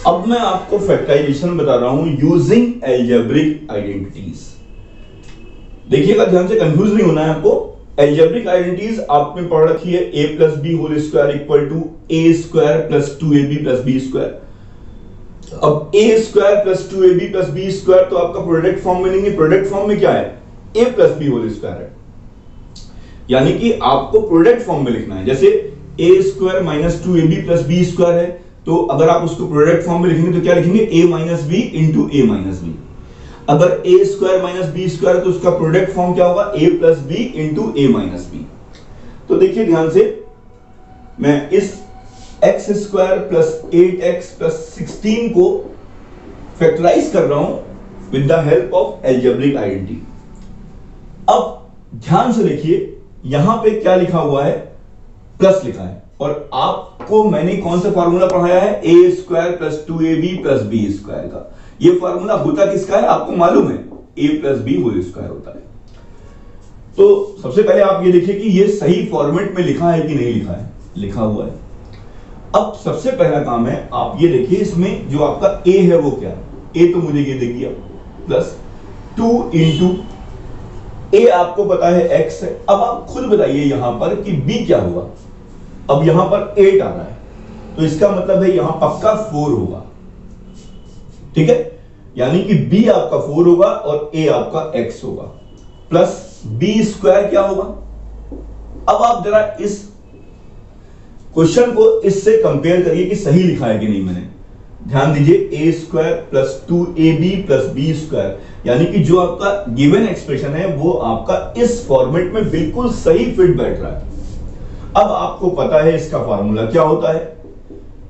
अब मैं आपको फैक्टराइजेशन बता रहा हूं यूजिंग एल्जेब्रिक आइडेंटिटीज। देखिएगा ध्यान से, कंफ्यूज नहीं होना है आपको। एल्जेब्रिक आइडेंटिटीज आपने पढ़ रखी है, a plus b whole square equal to a square plus 2ab plus B square. अब a square plus 2ab plus B square तो आपका प्रोडक्ट फॉर्म में नहीं है। प्रोडक्ट फॉर्म में क्या है? a plus b whole square है, यानी कि आपको प्रोडक्ट फॉर्म में लिखना है। जैसे a square minus 2ab plus B square है, तो अगर आप उसको प्रोडक्ट फॉर्म में लिखेंगे तो क्या लिखेंगे? a minus b into a minus b. अगर a square minus b square तो उसका प्रोडक्ट फॉर्म क्या होगा? a plus b into a minus b. तो देखिए ध्यान से, मैं इस x square plus 8x plus 16 को फैक्टराइज कर रहा हूं with the help of algebraic identity. अब ध्यान से देखिए, यहां पे क्या लिखा हुआ है? प्लस लिखा है। और आपको मैंने कौन सा फार्मूला पढ़ाया है? A square plus 2ab plus B square का। ये फार्मूला होता किसका है आपको मालूम है? a plus b whole square होता है। तो सबसे पहले आप ये देखिए कि ये सही फॉर्मेट में लिखा है कि नहीं लिखा है। लिखा हुआ है। अब सबसे पहला काम है, आप ये देखिए इसमें जो आपका a है वो क्या है? a तो मुझे ये दिख गया, प्लस 2 इंटू a आपको पता है x है। अब आप खुद बताइए यहां पर कि b क्या होगा। अब यहां पर 8 आ रहा है, तो इसका मतलब है यहां पक्का 4 होगा। ठीक है, यानी कि b आपका 4 होगा और a आपका x होगा, प्लस b स्क्वायर क्या होगा। अब आप जरा इस क्वेश्चन को इससे कंपेयर करिए कि सही लिखा है कि नहीं मैंने। ध्यान दीजिए, a square plus 2ab plus B square, यानी कि जो आपका गिवन एक्सप्रेशन है वो आपका इस फॉर्मेट में बिल्कुल सही फिट बैठ रहा है। अब आपको पता है इसका फार्मूला क्या होता है।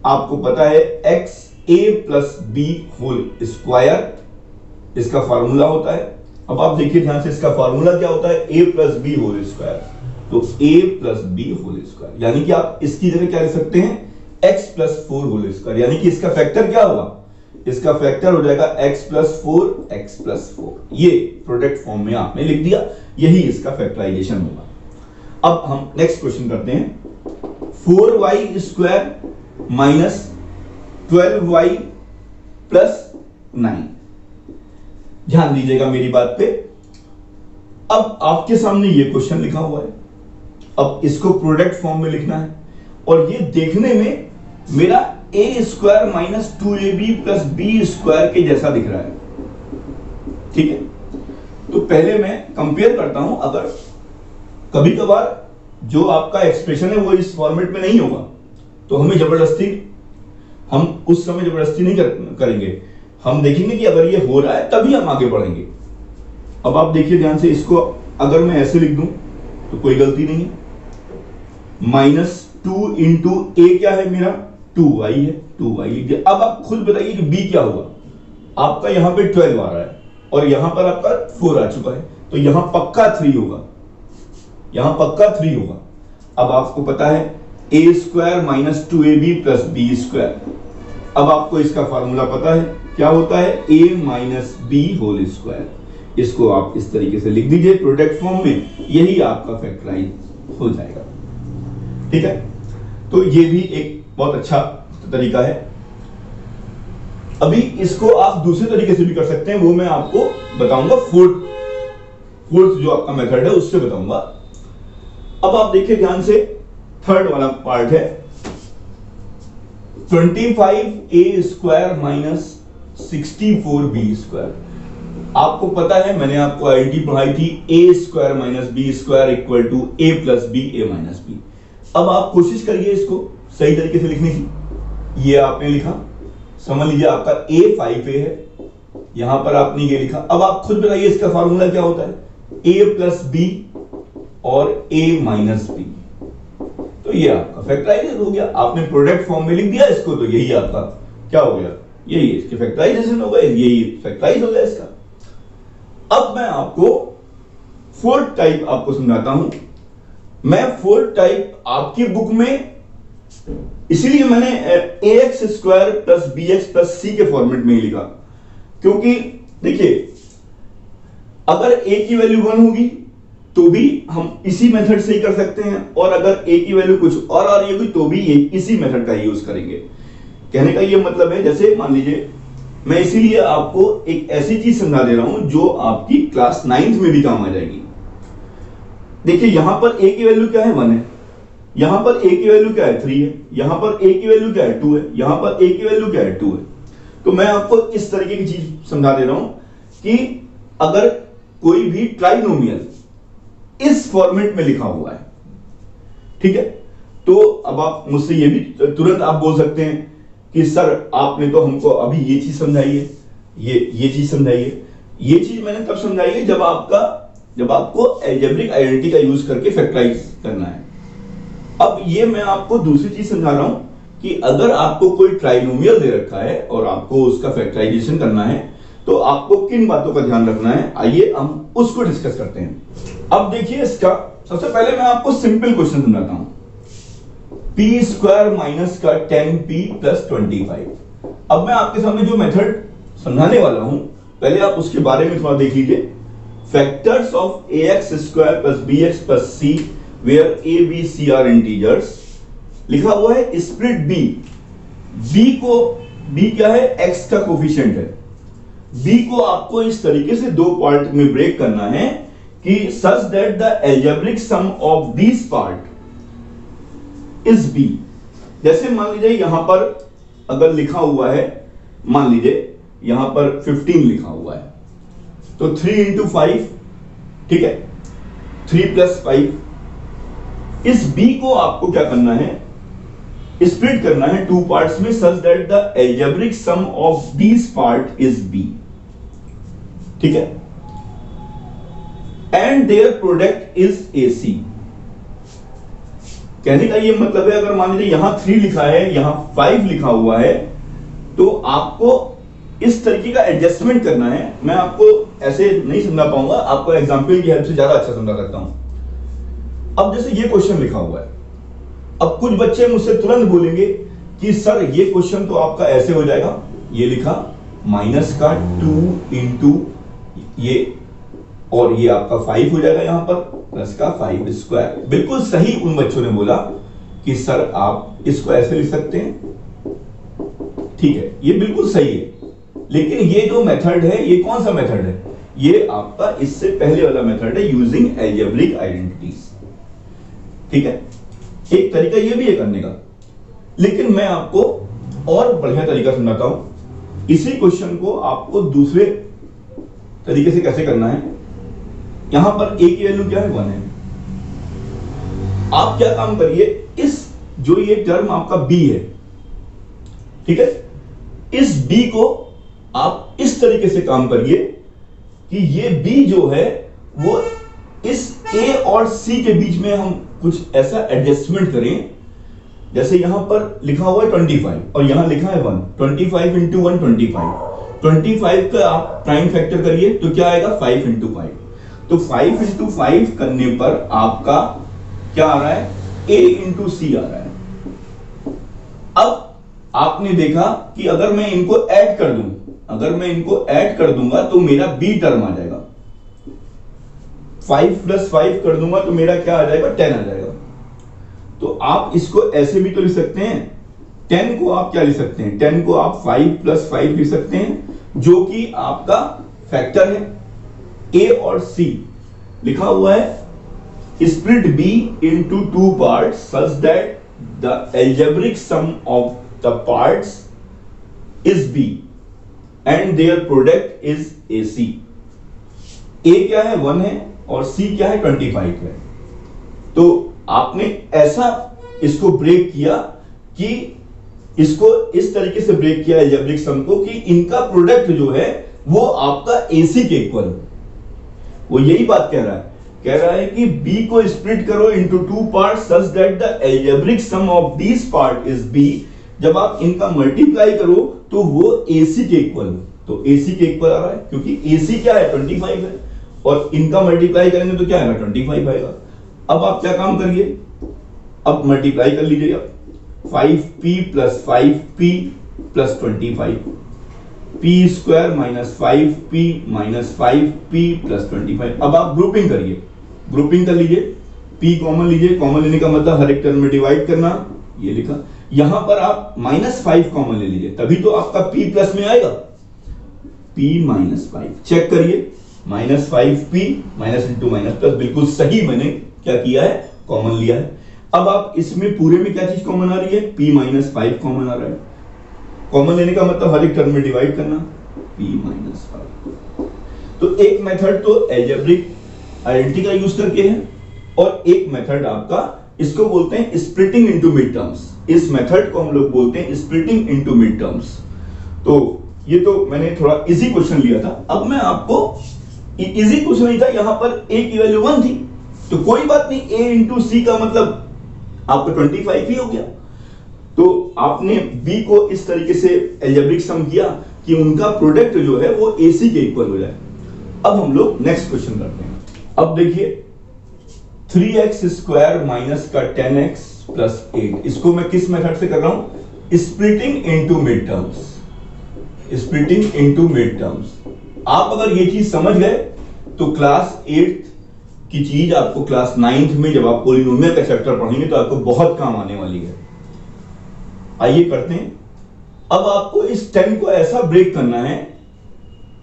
आपको पता है x a plus b whole square इसका फार्मूला होता है। अब आप देखिए ध्यान से, इसका फार्मूला क्या होता है? a plus b whole square. तो a plus b whole square, यानी कि आप इसकी जगह क्या लिख सकते हैं? x प्लस 4 होल स्क्वायर, यानी कि इसका फैक्टर क्या होगा? इसका फैक्टर हो जाएगा x प्लस 4 x प्लस 4। ये प्रोडक्ट फॉर्म में आपने लिख दिया, यही इसका फैक्टराइजेशन होगा। अब हम नेक्स्ट क्वेश्चन करते हैं। 4y square minus 12y plus 9। ध्यान दीजिएगा मेरी बात पे। अब आपके सामने ये क्वेश्चन लिखा हुआ है, अब इसको प्रोडक्ट फॉर्म में लिखना है, और ये देखने में मेरा a square minus 2ab plus B square के जैसा दिख रहा है। ठीक है, तो पहले मैं कंपेयर करता हूं। अगर कभी कभार जो आपका एक्सप्रेशन है वो इस फॉर्मेट में नहीं होगा, तो हम उस समय जबरदस्ती नहीं करेंगे। हम देखेंगे कि अगर ये हो रहा है तभी हम आगे बढ़ेंगे। अब आप देखिए ध्यान से, इसको अगर मैं ऐसे लिख दूं तो कोई गलती नहीं है। माइनस 2 इंटू ए क्या है मेरा? 2y है, 2y लिख दिया। अब आप खुद बताइए कि b क्या होगा। आपका यहां पे 12 आ रहा है और यहां पर आपका 4 आ चुका है, तो यहां पक्का 3 होगा, यहां पक्का 3 होगा। अब आपको पता है a square minus 2ab plus B square. अब आपको इसका फार्मूला पता है क्या होता है? a minus b whole square. इसको आप इस तरीके से लिख दीजिए प्रोडक्ट फॉर्म में, यही आपका फैक्टराइज हो जाएगा। ठीक है, तो ये भी एक बहुत अच्छा तरीका है। अभी इसको आप दूसरे तरीके से भी कर सकते हैं, वो मैं आपको बताऊंगा। फोर्थ जो आपका मेथड है उससे बताऊंगा। अब आप देखिए ध्यान से, थर्ड वाला पार्ट है 25a square minus 64b square. आपको पता है, मैंने आपको आइडेंटिटी पढ़ाई थी, a square minus b square equal to a plus b a minus b. अब आप कोशिश करिए इसको सही तरीके से लिखने की। ये आपने लिखा, समझ लीजिए आपका a 5a है, यहां पर आपने ये लिखा। अब आप खुद बताइए इसका फार्मूला क्या होता है? a प्लस बी और a माइनस बी। तो ये आपका फैक्टराइजेशन हो गया। आपने प्रोडक्ट फॉर्म में लिख दिया इसको, तो यही आपका क्या हो गया? यही इसके फैक्टराइजेशन हो गया, यही फैक्टराइज हो गया इसका। अब मैं आपको फोर्थ टाइप आपको समझाता हूं। मैं फोर्थ टाइप आपकी बुक में इसीलिए मैंने ax square plus bx plus c के फॉर्मेट में ही लिखा, क्योंकि देखिए अगर a की वैल्यू 1 होगी तो भी हम इसी मेथड से ही कर सकते हैं, और अगर a की वैल्यू कुछ और आ रही होगी तो भी इसी मेथड का यूज करेंगे। कहने का ये मतलब है, जैसे मान लीजिए मैं इसीलिए आपको एक ऐसी चीज समझा दे रहा हूं जो आपकी क्लास 9th में भी काम आ जाएगी। देखिए यहां पर a की वैल्यू क्या है, 1 है, यहां पर a की वैल्यू क्या है, 3 है, यहां पर a की वैल्यू क्या है, 2 है, यहां पर a की वैल्यू क्या है, 2 है। तो मैं आपको इस तरीके की चीज समझा दे रहा हूं कि अगर कोई भी ट्राइनोमियल इस फॉर्मेट में लिखा हुआ है, ठीक है, तो अब आप मुझसे ये भी तुरंत आप बोल सकते हैं कि सर आपने तो हमको अभी ये चीज समझाई है, ये चीज समझाई है। ये चीज मैंने तब समझाई है जब आपको अलजेब्रिक आइडेंटिटी का यूज करके फैक्टराइज करना है। अब ये मैं आपको दूसरी चीज समझा रहा हूं कि अगर आपको कोई ट्राइनोमियल दे रखा है और आपको उसका फैक्टराइजेशन करना है तो आपको किन बातों का ध्यान रखना है, आइए हम उसको डिस्कस करते हैं। अब देखिए इसका सबसे पहले मैं आपको सिंपल क्वेश्चन समझाता हूं, पी स्क्वायर माइनस का 10p प्लस 25। अब मैं आपके सामने जो मेथड समझाने वाला हूं पहले आप उसके बारे में थोड़ा देख लीजिए। Factors of ax square plus bx plus c where a b c are integers, लिखा हुआ है स्प्लिट b क्या है, x का कोफिशिएंट है, b को आपको इस तरीके से दो पार्ट में ब्रेक करना है कि such that the algebraic sum of this part is b। जैसे मान लीजिए यहां पर अगर लिखा हुआ है, मान लीजिए यहां पर 15 लिखा हुआ है, तो 3 इंटू 5, ठीक है, 3 प्लस 5। इस b को आपको क्या करना है, स्प्लिट करना है टू पार्ट्स में such that the algebraic sum of this part is b, ठीक है, and their product is ac। कहने का ये मतलब है अगर मान लीजिए यहां 3 लिखा है, यहां 5 लिखा हुआ है, तो आपको इस तरीके का एडजस्टमेंट करना है। मैं आपको ऐसे नहीं समझा पाऊंगा, आपको एग्जांपल की हेल्प से ज्यादा अच्छा समझा सकता हूं। अब जैसे ये क्वेश्चन लिखा हुआ है, अब कुछ बच्चे मुझसे तुरंत बोलेंगे कि सर ये क्वेश्चन तो आपका ऐसे हो जाएगा, ये लिखा माइनस का 2 इंटू ये और ये आपका 5 हो जाएगा यहां पर प्लस का 5 स्क्वायर। बिल्कुल सही उन बच्चों ने बोला कि सर आप इसको ऐसे लिख सकते हैं, ठीक है, ये बिल्कुल सही है। लेकिन ये जो मेथड है ये कौन सा मेथड है, ये आपका इससे पहले वाला मेथड है, यूजिंग अलजेब्रिक आइडेंटिटीज, ठीक है। एक तरीका ये भी है करने का, लेकिन मैं आपको और बढ़िया तरीका समझाता हूं। इसी क्वेश्चन को आपको दूसरे तरीके से कैसे करना है। यहां पर a की वैल्यू क्या है, 1 है। आप क्या काम करिए, इस जो ये टर्म आपका b है, ठीक है, इस b को आप इस तरीके से काम करिए कि ये b जो है वो इस a और c के बीच में हम कुछ ऐसा एडजस्टमेंट करें। जैसे यहां पर लिखा हुआ है 25 और यहां लिखा है 1, 25 इंटू 1 25 का आप प्राइम फैक्टर करिए तो क्या आएगा, 5 इंटू 5। तो 5 इंटू 5 करने पर आपका क्या आ रहा है, a इंटू सी आ रहा है। अब आपने देखा कि अगर मैं इनको ऐड कर दूं, अगर मैं इनको ऐड कर दूंगा तो मेरा b टर्म आ जाएगा, 5 प्लस 5 कर दूंगा तो मेरा क्या आ जाएगा, 10 आ जाएगा। तो आप इसको ऐसे भी तो लिख सकते हैं, 10 को आप क्या लिख सकते हैं, 10 को आप 5 प्लस 5 लिख सकते हैं, जो कि आपका फैक्टर है a और c। लिखा हुआ है split b into 2 parts such that the algebraic sum of the parts is b and their product is ac। a क्या है, 1 है और c क्या है, 25 है। तो आपने ऐसा इसको ब्रेक किया कि इसको इस तरीके से ब्रेक किया अलजेब्रिक सम को कि इनका प्रोडक्ट जो है वो आपका ac के इक्वल हो। वो यही बात कह रहा है कि b को स्प्लिट करो into 2 parts such that the algebraic sum of this part is b। जब आप इनका मल्टीप्लाई करो तो वो ac के इक्वल हो। तो ac के इक्वल आ रहा है क्योंकि ac क्या है, 25 है, और इनका मल्टीप्लाई करेंगे तो क्या आएगा, 25 आएगा। अब आप क्या काम करिए, अब मल्टीप्लाई कर लीजिए आप, 5p plus 5p plus 25, p square minus 5p minus 5p plus 25। अब आप ग्रुपिंग करिए, ग्रुपिंग कर लीजिए, p कॉमन लीजिए, कॉमन लेने का मतलब हर एक टर्म में डिवाइड करना, ये लिखा। यहां पर आप -5 कॉमन ले लीजिए, तभी तो आपका p प्लस में आएगा, p -5। चेक करिए, -5p minus into minus plus, बिल्कुल सही मैंने क्या किया है, कॉमन लिया है। अब आप इसमें पूरे में क्या चीज कॉमन आ रही है, p -5 कॉमन आ रहा है। कॉमन लेने का मतलब हर एक टर्म में डिवाइड करना, p -5। तो एक मेथड तो अलजेब्रिक आइडेंटिटी का यूज करके है, और एक मेथड आपका, इसको बोलते हैं स्प्लिटिंग इनटू मिड टर्म्स। इस मेथड को हम लोग बोलते हैं स्प्लिटिंग इनटू मिड टर्म्स। तो ये तो मैंने थोड़ा इजी क्वेश्चन लिया था। अब मैं आपको, इजी क्वेश्चन नहीं था, यहां पर a की वैल्यू 1 थी, तो कोई बात नहीं, a इंटू सी का मतलब आपको 25 ही हो गया। तो आपने b को इस तरीके से अलजेब्रिक सम किया कि उनका प्रोडक्ट जो है वो ac के इक्वल हो जाए। अब हम लोग नेक्स्ट क्वेश्चन करते हैं। अब देखिए 3x स्क्वायर माइनस का 10x प्लस 8, इसको मैं किस मेथड से कर रहा हूं, splitting into mid terms. Splitting into mid terms. आप अगर ये चीज समझ गए तो क्लास 8 की चीज आपको क्लास 9th में जब आप पॉलिनोमियल का चैप्टर पढ़ेंगे तो आपको बहुत काम आने वाली है। आइए करते हैं। अब आपको इस 10 को ऐसा ब्रेक करना है,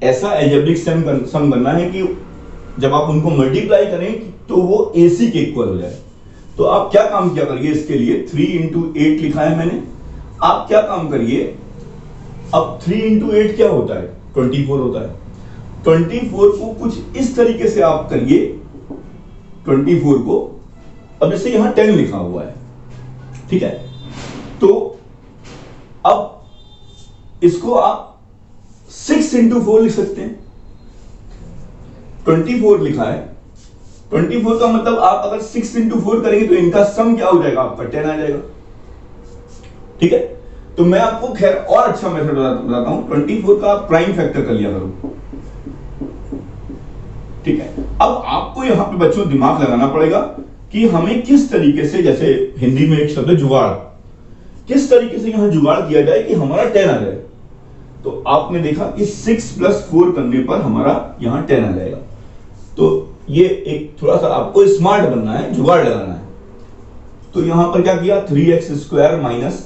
ऐसा अलजेब्रिक सम करना है कि जब आप उनको मल्टीप्लाई करें तो वो AC के इक्वल हो जाए। तो आप क्या काम किया करिए, इसके लिए 3 इंटू 8 लिखा है मैंने। आप क्या काम करिए, अब 3 इंटू 8 क्या होता है, 24 होता है। 24 को कुछ इस तरीके से आप करिए, 24 को, अब जैसे यहां 10 लिखा हुआ है, ठीक है, तो अब इसको आप 6 इंटू 4 लिख सकते हैं। 24 लिखा है, 24 का मतलब आप अगर 6 इंटू 4 करेंगे तो इनका सम क्या हो जाएगा, आपका 10 आ जाएगा, ठीक है। तो मैं आपको खैर और अच्छा मेथड बताता हूं, 24 का आप प्राइम फैक्टर कर लिया करो, ठीक है। अब आपको यहां पे बच्चों दिमाग लगाना पड़ेगा कि हमें किस तरीके से, जैसे हिंदी में एक शब्द है जुगाड़, किस तरीके से यहां जुगाड़ किया जाए कि हमारा 10 आ जाए। तो आपने देखा कि 6 प्लस 4 करने पर हमारा यहां 10 आ जाएगा। तो ये एक थोड़ा सा आपको स्मार्ट बनना है, जुगाड़ लगाना है। तो यहां पर क्या किया, 3x स्क्वायर माइनस,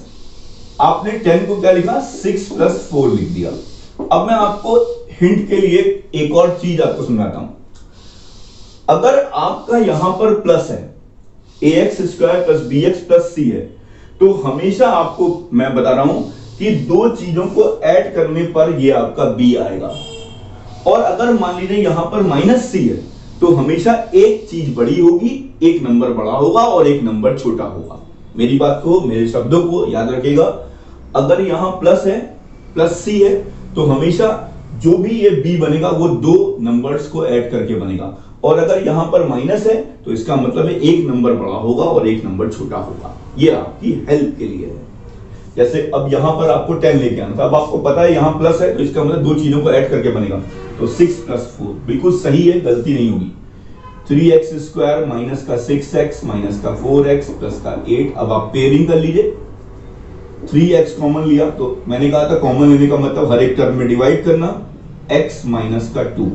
आपने 10 को क्या लिखा, 6 प्लस 4 लिख दिया। अब मैं आपको हिंट के लिए एक और चीज आपको समझाता हूं। अगर आपका यहां पर प्लस है, ax square plus bx plus c है, तो हमेशा आपको मैं बता रहा हूं कि दो चीजों को ऐड करने पर ये आपका b आएगा। और अगर मान लीजिए यहां पर माइनस c है, तो हमेशा एक चीज बड़ी होगी, एक नंबर बड़ा होगा और एक नंबर छोटा होगा। मेरी बात को, मेरे शब्दों को याद रखिएगा। अगर यहां प्लस है, प्लस c है, तो हमेशा जो भी ये b बनेगा वो दो नंबर्स को ऐड करके बनेगा। और अगर यहां पर माइनस है तो इसका मतलब है एक नंबर बड़ा होगा और एक नंबर छोटा होगा। ये आपकी हेल्प के लिए है। जैसे अब यहां पर आपको 10 लेके आना था, अब आपको पता है यहां प्लस है, तो इसका मतलब दो चीजों को ऐड करके बनेगा। तो 6 प्लस 4 बिल्कुल सही है, गलती नहीं होगी। 3x स्क्वायर माइनस का 6x माइनस का 4x प्लस का 8। अब आप पेयरिंग कर लीजिए, 3x कॉमन लिया, तो मैंने कहा था कॉमन लेने का मतलब हर एक टर्म में डिवाइड करना, x माइनस का 2।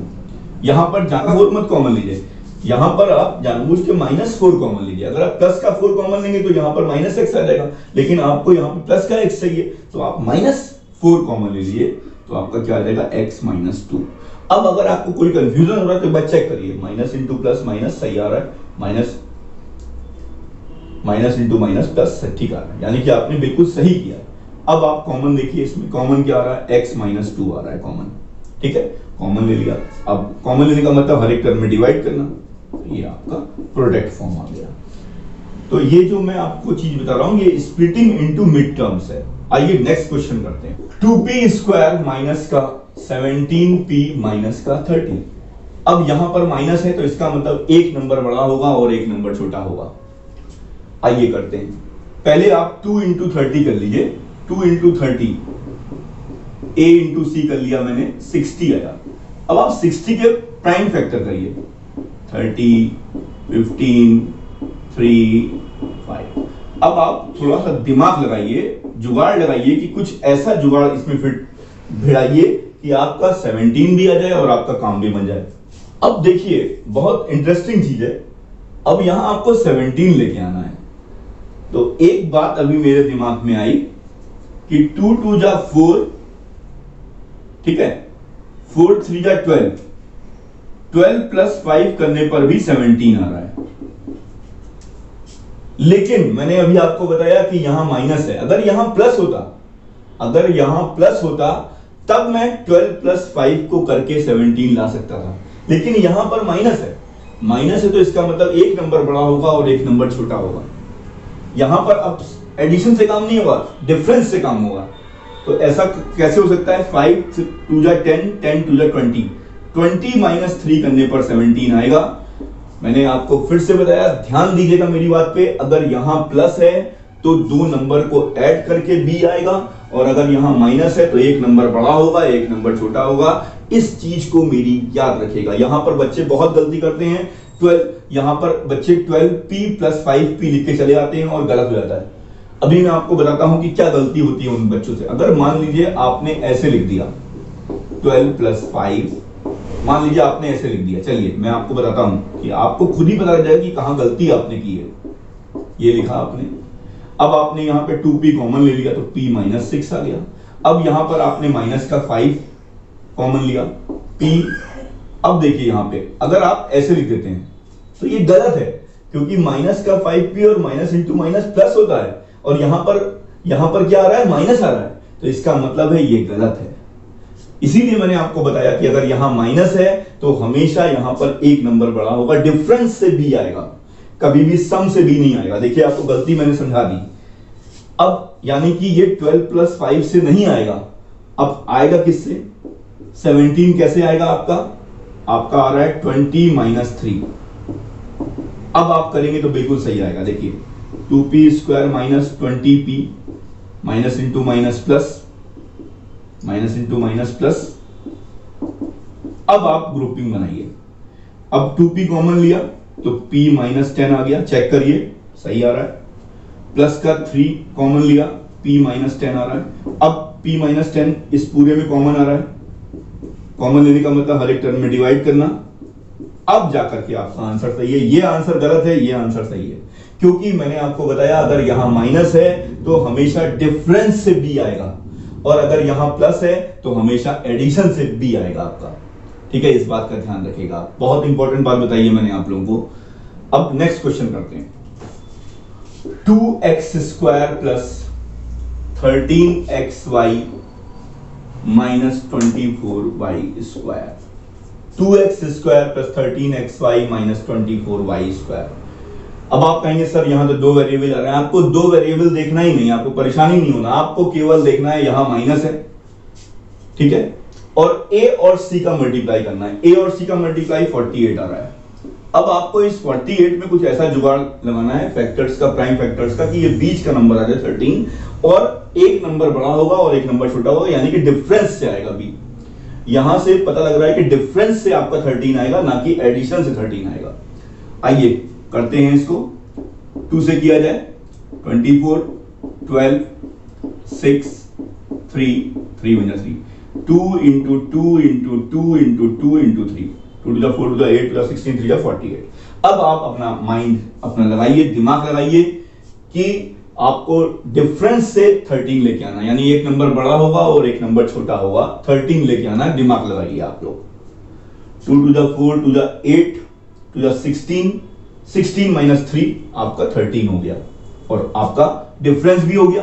यहां पर जानबूझ मत कॉमन लीजिए, यहां पर आप जानबूझ के -4 कॉमन लीजिए। अगर आप प्लस का 4 कॉमन लेंगे तो यहां पर -x आ जाएगा, लेकिन आपको यहां पर प्लस का x चाहिए, तो आप -4 कॉमन ले लीजिए, तो आपका क्या आ जाएगा, x माइनस 2। अब अगर आपको कोई कंफ्यूजन हो रहा है तो एक बार चेक करिए, माइनस इंटू प्लस माइनस सही आ रहा है, माइनस इंटू माइनस प्लस ठीक आ रहा है, यानी कि आपने बिल्कुल सही किया। अब आप कॉमन देखिए, इसमें कॉमन क्या आ रहा है, x माइनस 2 आ रहा है कॉमन, ठीक है, कॉमन ले लिया। अब कॉमन लेने का मतलब हर एक टर्म में डिवाइड करना, ये आपका प्रोडक्ट फॉर्म आ गया। तो ये जो मैं आपको चीज बता रहा हूं, ये स्प्लिटिंग इनटू मिड टर्म्स है। आइए नेक्स्ट क्वेश्चन करते हैं। 2p स्क्वायर माइनस का 17p माइनस का 30। अब यहां पर माइनस है तो इसका मतलब एक नंबर बड़ा होगा और एक नंबर छोटा होगा। आइए करते हैं। पहले आप 2 इंटू 30 कर लीजिए, 2 इंटू 30 a इंटू c कर लिया मैंने, 60 आया। अब आप 60 के प्राइम फैक्टर करिए, 30, 15, 3, 5। अब आप थोड़ा सा दिमाग लगाइए, जुगाड़ लगाइए कि कुछ ऐसा जुगाड़ इसमें फिट भिड़ाइए कि आपका 17 भी आ जाए और आपका काम भी बन जाए। अब देखिए बहुत इंटरेस्टिंग चीज है, अब यहां आपको 17 लेके आना है। तो एक बात अभी मेरे दिमाग में आई कि 2 2 जा 4, ठीक है, 4 3 जा 12, 12 प्लस 5 करने पर भी 17 आ रहा है। लेकिन मैंने अभी आपको बताया कि यहां माइनस है। अगर यहां प्लस होता तब मैं 12 प्लस 5 को करके 17 ला सकता था, लेकिन यहां पर माइनस है तो इसका मतलब एक नंबर बड़ा होगा और एक नंबर छोटा होगा। यहां पर अब एडिशन से काम नहीं होगा, डिफरेंस से काम होगा। तो ऐसा कैसे हो सकता है? 5 2 जा 10, 10 2 जा 20, 20 माइनस 3 करने पर 17 आएगा। मैंने आपको फिर से बताया, ध्यान दीजिएगा मेरी बात पे, अगर यहां प्लस है तो दो नंबर को ऐड करके बी आएगा, और अगर यहां माइनस है तो एक नंबर बड़ा होगा, एक नंबर छोटा होगा। इस चीज को मेरी याद रखेगा। यहां पर बच्चे बहुत गलती करते हैं। 12, यहां पर बच्चे 12p प्लस 5p लिख के चले आते हैं और गलत हो जाता है। अभी मैं आपको बताता हूं कि क्या गलती होती है उन बच्चों से। अगर मान लीजिए आपने ऐसे लिख दिया 12 प्लस 5, मान लीजिए आपने ऐसे लिख दिया, चलिए मैं आपको बताता हूं कि आपको खुद ही पता लग जाएगा कि कहां गलती आपने की है। ये लिखा आपने, अब आपने यहां पे 2p कॉमन ले लिया तो p माइनस 6 आ गया। अब यहां पर आपने माइनस का 5 कॉमन लिया, p। अब देखिए यहां पे अगर आप ऐसे लिख देते हैं तो ये गलत है, क्योंकि माइनस का 5p और माइनस इंटू माइनस प्लस होता है, और यहां पर क्या आ रहा है? माइनस आ रहा है। तो इसका मतलब है ये गलत है। इसीलिए मैंने आपको बताया कि अगर यहां माइनस है तो हमेशा यहां पर एक नंबर बड़ा होगा, डिफरेंस से भी आएगा, कभी भी सम से भी नहीं आएगा। देखिए आपको गलती मैंने समझा दी। अब यानी कि ये 12 प्लस 5 से नहीं आएगा, अब आएगा किससे? 17 कैसे आएगा आपका आ रहा है 20 माइनस 3। अब आप करेंगे तो बिल्कुल सही आएगा। देखिए 2p square minus 20p, minus into minus plus, minus into minus plus. अब आप ग्रुपिंग बनाइए। अब 2p कॉमन लिया तो p माइनस 10 आ गया, चेक करिए सही आ रहा है। प्लस का 3 कॉमन लिया, p माइनस 10 आ रहा है। अब p माइनस 10 इस पूरे में कॉमन आ रहा है। कॉमन लेने का मतलब हर एक टर्म में डिवाइड करना। अब जाकर के आपका आंसर सही है। ये आंसर गलत है, ये आंसर सही है, क्योंकि मैंने आपको बताया अगर यहां माइनस है तो हमेशा डिफरेंस से बी आएगा, और अगर यहां प्लस है तो हमेशा एडिशन से बी आएगा आपका। ठीक है, इस बात का ध्यान रखिएगा। बहुत इंपॉर्टेंट बात बताई है मैंने आप लोगों को। अब नेक्स्ट क्वेश्चन करते हैं। 2x square plus 13xy minus 24y square. 2x square plus 13xy minus 24y square. अब आप कहेंगे सर यहां तो दो वेरिएबल आ रहे हैं। आपको दो वेरिएबल देखना ही नहीं, आपको परेशानी नहीं होना, आपको केवल देखना है यहां माइनस है, ठीक है, और a और c का मल्टीप्लाई करना है। a और c का मल्टीप्लाई 48 आ रहा है। अब आपको इस 48 में कुछ ऐसा जुगाड़ लगाना है फैक्टर्स का, प्राइम फैक्टर्स का, कि ये बीच का नंबर आ जाए 13, और एक नंबर बड़ा होगा और एक नंबर छोटा होगा, यानी कि डिफरेंस से आएगा बी। यहां से पता लग रहा है कि डिफरेंस से आपका 13 आएगा, ना कि एडिशन से 13 आएगा। आइए करते हैं इसको। 2 से किया जाए 24, 12, 6, 3, 3 बन जाए 3, 2 into 2 into 2 into 2 into 3, 2 to the 4 to the 8 plus 16, 3 जा 48। अब आप अपना माइंड अपना लगाइए, दिमाग लगाइए कि आपको डिफरेंस से 13 लेके आना, यानी एक नंबर बड़ा होगा और एक नंबर छोटा होगा, 13 लेके आना है। दिमाग लगाइए आप लोग। 2 to the 4 to the 8 to the 16, 16 minus 3 आपका 13 हो गया, और आपका डिफरेंस भी हो गया।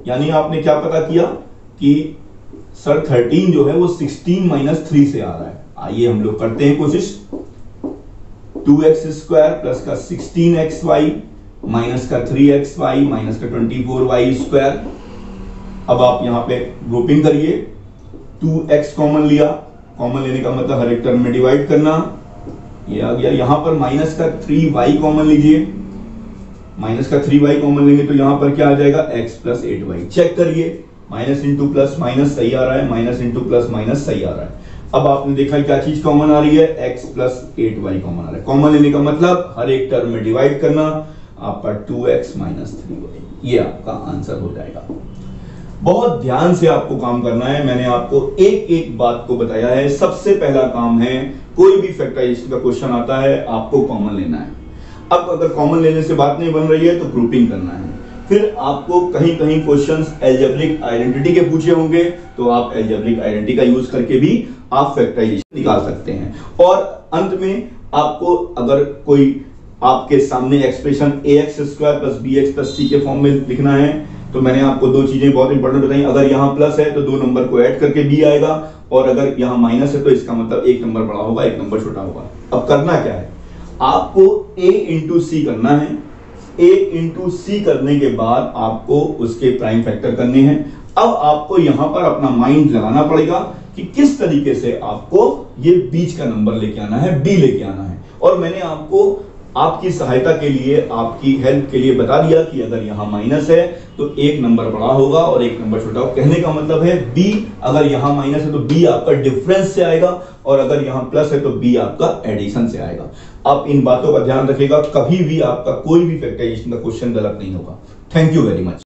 यानी आपने क्या पता किया कि सर 13 जो है वो 16 माइनस 3 से आ रहा है। आइए हम लोग करते हैं कोशिश। 2x स्क्वायर प्लस का 16xy माइनस का 3xy माइनस का 24y स्क्वायर। अब आप यहां पे ग्रुपिंग करिए। 2x कॉमन लिया, कॉमन लेने का मतलब हर एक टर्म में डिवाइड करना, ये आ गया। यहां पर माइनस का 3y कॉमन लीजिए, माइनस का 3y कॉमन लेंगे तो यहां पर क्या आ जाएगा? x plus 8y। चेक करिए, माइनस इंटू प्लस माइनस सही आ रहा है, माइनस इंटू प्लस माइनस सही आ रहा है। अब आपने देखा क्या चीज कॉमन आ रही है? x प्लस 8y कॉमन आ रहा है। कॉमन लेने का मतलब हर एक टर्म में डिवाइड करना, आपका 2x माइनस 3y, ये आपका आंसर हो जाएगा। बहुत ध्यान से आपको काम करना है। मैंने आपको एक एक बात को बताया है। सबसे पहला काम है, कोई भी फैक्टराइजेशन का क्वेश्चन आता है आपको कॉमन लेना है। अब अगर कॉमन लेने से बात नहीं बन रही है तो ग्रुपिंग करना है। फिर आपको कहीं कहीं क्वेश्चंस अलजेब्रिक आइडेंटिटी के पूछे होंगे, तो आप अलजेब्रिक आइडेंटिटी का यूज करके भी आप फैक्टराइजेशन निकाल सकते हैं। और अंत में आपको अगर कोई आपके सामने एक्सप्रेशन ax² + bx + c के फॉर्म में लिखना है, तो मैंने आपको दो चीजें बहुत इंपॉर्टेंट बताई। अगर यहाँ प्लस है तो दो नंबर को ऐड करके b आएगा, और अगर यहाँ माइनस है तो इसका मतलब एक नंबर बड़ा होगा, एक नंबर छोटा होगा। अब करना क्या है, आपको a × c करना है। a × c करने के बाद आपको उसके प्राइम फैक्टर करने हैं। अब आपको यहां पर अपना माइंड लगाना पड़ेगा कि किस तरीके से आपको ये बीच का नंबर लेके आना है, b लेके आना है। और मैंने आपको आपकी सहायता के लिए, आपकी हेल्प के लिए बता दिया कि अगर यहाँ माइनस है तो एक नंबर बड़ा होगा और एक नंबर छोटा होगा। कहने का मतलब है b, अगर यहाँ माइनस है तो b आपका डिफरेंस से आएगा, और अगर यहाँ प्लस है तो b आपका एडिशन से आएगा। आप इन बातों का ध्यान रखिएगा, कभी भी आपका कोई भी फैक्टराइजेशन का क्वेश्चन गलत नहीं होगा। Thank you very much.